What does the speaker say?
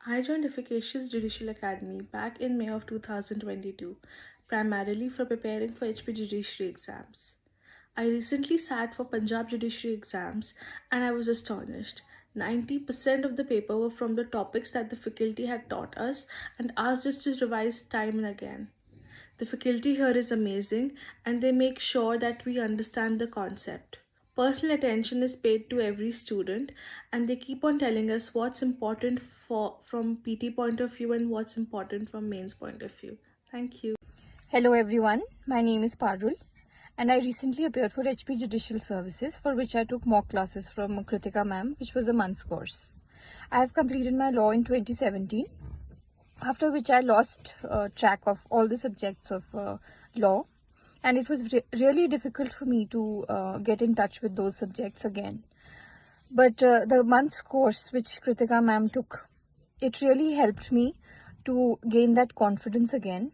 I joined Efficacious Judicial Academy back in May of 2022, primarily for preparing for HP judiciary exams. I recently sat for Punjab judiciary exams and I was astonished. 90% of the paper were from the topics that the faculty had taught us and asked us to revise time and again. The faculty here is amazing and they make sure that we understand the concept. Personal attention is paid to every student and they keep on telling us what's important from PT point of view and what's important from mains point of view. Thank you. Hello everyone, my name is Parul and I recently appeared for HP Judicial Services, for which I took mock classes from Kritika ma'am, which was a month's course. I have completed my law in 2017, after which I lost track of all the subjects of law, and it was really difficult for me to get in touch with those subjects again. But the month's course which Kritika ma'am took, it really helped me to gain that confidence again